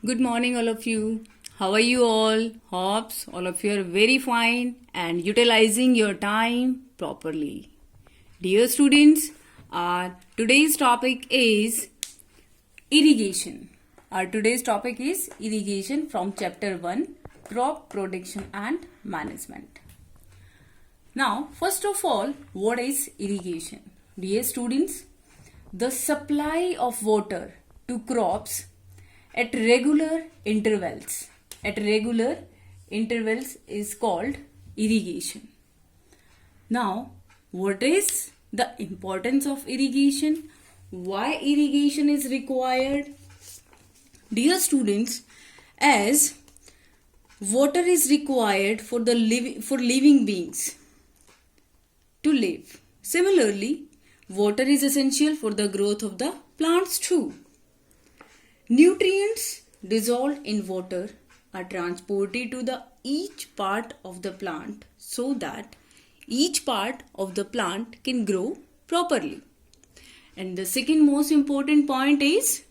Good morning, all of you. How are you all? Hopes all of you are very fine and utilizing your time properly. Dear students, our today's topic is irrigation. Our today's topic is irrigation from chapter 1, crop protection and management. Now, first of all, what is irrigation? Dear students, the supply of water to crops at regular intervals is called irrigation. Now, what is the importance of irrigation? Why irrigation is required? Dear students, as water is required for living beings to live. Similarly, water is essential for the growth of the plants too. Nutrients dissolved in water are transported to each part of the plant so that each part of the plant can grow properly. And the second most important point is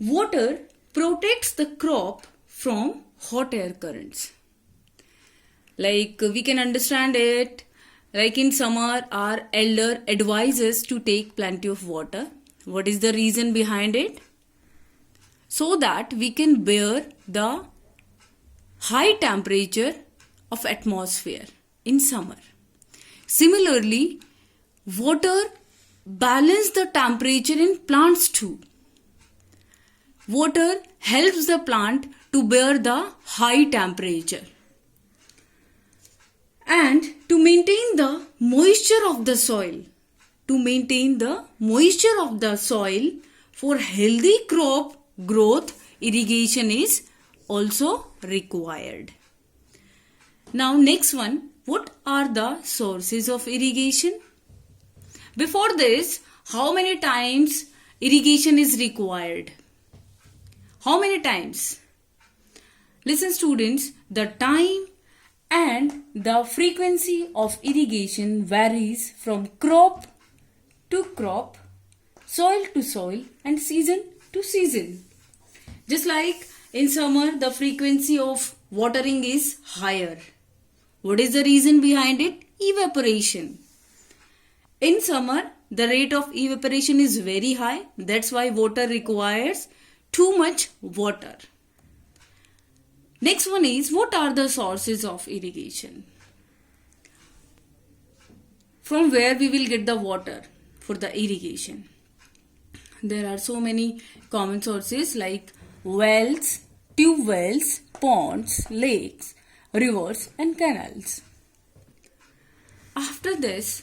water protects the crop from hot air currents. Like we can understand it, like in summer our elder advises to take plenty of water. What is the reason behind it? So that we can bear the high temperature of atmosphere in summer. Similarly, water balances the temperature in plants too. Water helps the plant to bear the high temperature. And to maintain the moisture of the soil, for healthy crop growth, irrigation is also required. Now next one, what are the sources of irrigation? Before this, how many times irrigation is required? How many times? Listen students, the time and the frequency of irrigation varies from crop to crop, soil to soil and season to season. Just like in summer, the frequency of watering is higher. What is the reason behind it? Evaporation. In summer, the rate of evaporation is very high. That's why water requires too much water. Next one is, what are the sources of irrigation? From where we will get the water for the irrigation? There are so many common sources like wells, tube wells, ponds, lakes, rivers and canals. After this,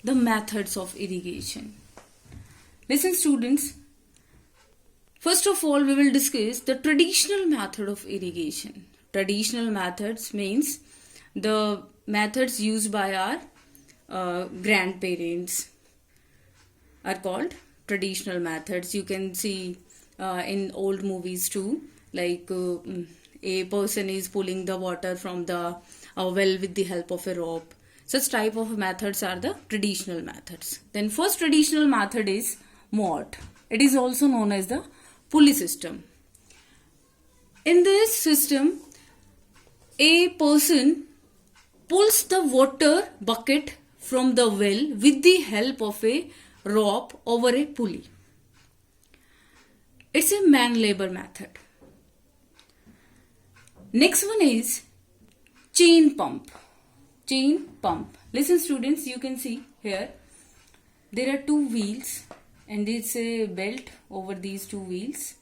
the methods of irrigation. Listen students, first of all, we will discuss the traditional method of irrigation. Traditional methods means the methods used by our grandparents are called traditional methods. You can see in old movies too, like a person is pulling the water from the well with the help of a rope. Such type of methods are the traditional methods. Then first traditional method is mott. It is also known as the pulley system. In this system, a person pulls the water bucket from the well with the help of a rope over a pulley. It's a man labor method. Next one is chain pump. Chain pump. Listen students, you can see here there are two wheels and it's a belt over these two wheels,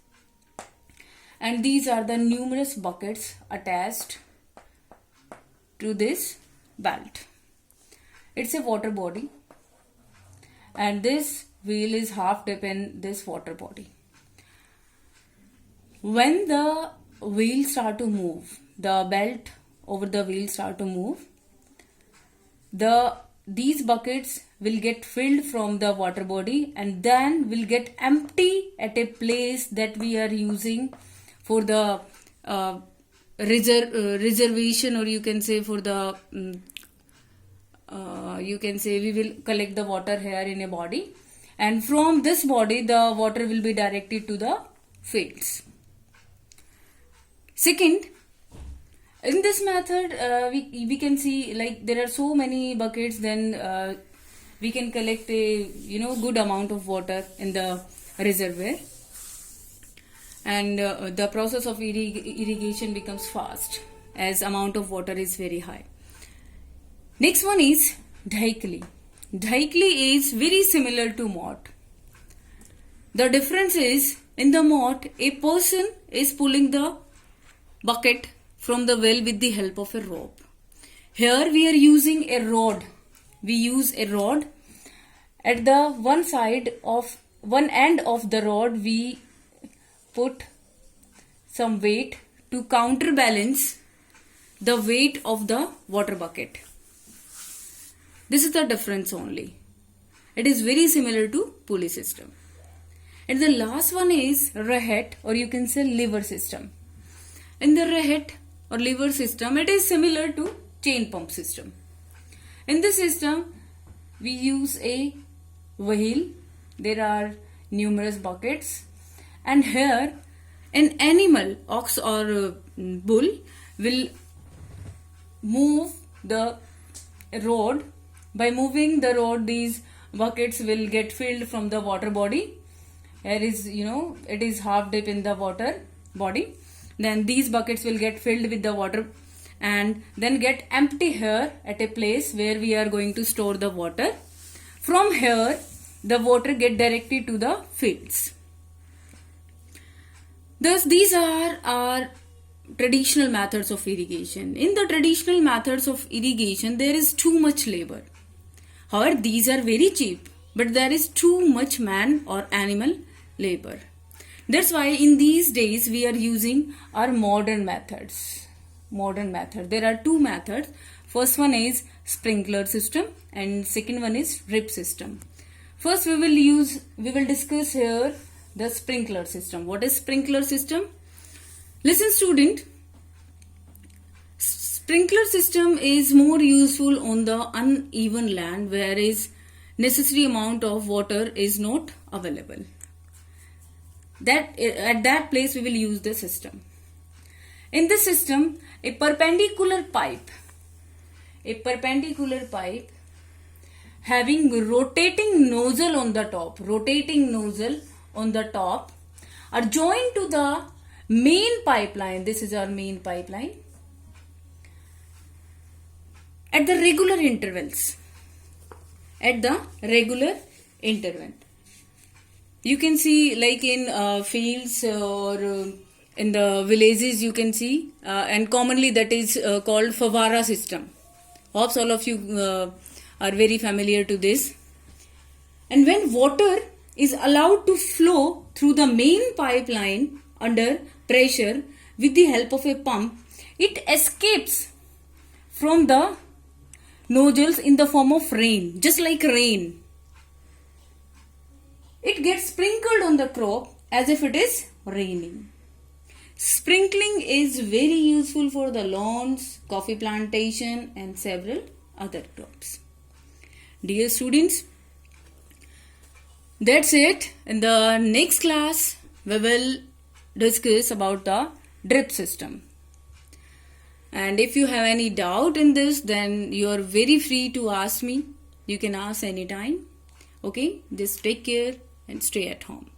and these are the numerous buckets attached to this belt. It's a water body and this wheel is half dip in this water body. When the wheel start to move, the belt over the wheel start to move, these buckets will get filled from the water body and then will get empty at a place that we are using for the reservation, or you can say for the you can say we will collect the water here in a body, and from this body the water will be directed to the fields. Second, in this method, we can see like there are so many buckets, then we can collect a good amount of water in the reservoir, and the process of irrigation becomes fast as amount of water is very high. Next one is Dhaikli. Dhaikli is very similar to moat. The difference is in the moat, a person is pulling the bucket from the well with the help of a rope. Here we are using a rod. We use a rod. At the one end of the rod, we put some weight to counterbalance the weight of the water bucket. This is the difference only. It is very similar to pulley system. And the last one is rahat, or you can say lever system. In the rahat or lever system, it is similar to chain pump system. In this system, we use a wheel. There are numerous buckets, and here an animal, ox or bull, will move the rod. By moving the rod, these buckets will get filled from the water body. Here is, it is half deep in the water body. Then these buckets will get filled with the water and then get empty here at a place where we are going to store the water. From here, the water get directed to the fields. Thus, these are our traditional methods of irrigation. In the traditional methods of irrigation, there is too much labor. However, these are very cheap, but there is too much man or animal labor. That's why in these days we are using our modern methods. There are two methods. First one is sprinkler system and second one is drip system. First we will discuss here the sprinkler system. What is sprinkler system? Listen student. Sprinkler system is more useful on the uneven land where is necessary amount of water is not available. At that place we will use the system. In this system, a perpendicular pipe having rotating nozzle on the top are joined to the main pipeline. This is our main pipeline at the regular intervals. You can see like in fields or in the villages you can see and commonly that is called Favara system. Hopes all of you are very familiar to this. And when water is allowed to flow through the main pipeline under pressure with the help of a pump, it escapes from the nozzles in the form of rain, just like rain. It gets sprinkled on the crop as if it is raining. Sprinkling is very useful for the lawns, coffee plantation and several other crops. Dear students, that's it. In the next class, we will discuss about the drip system. And if you have any doubt in this, then you are very free to ask me. You can ask anytime. Okay, just take care and stay at home.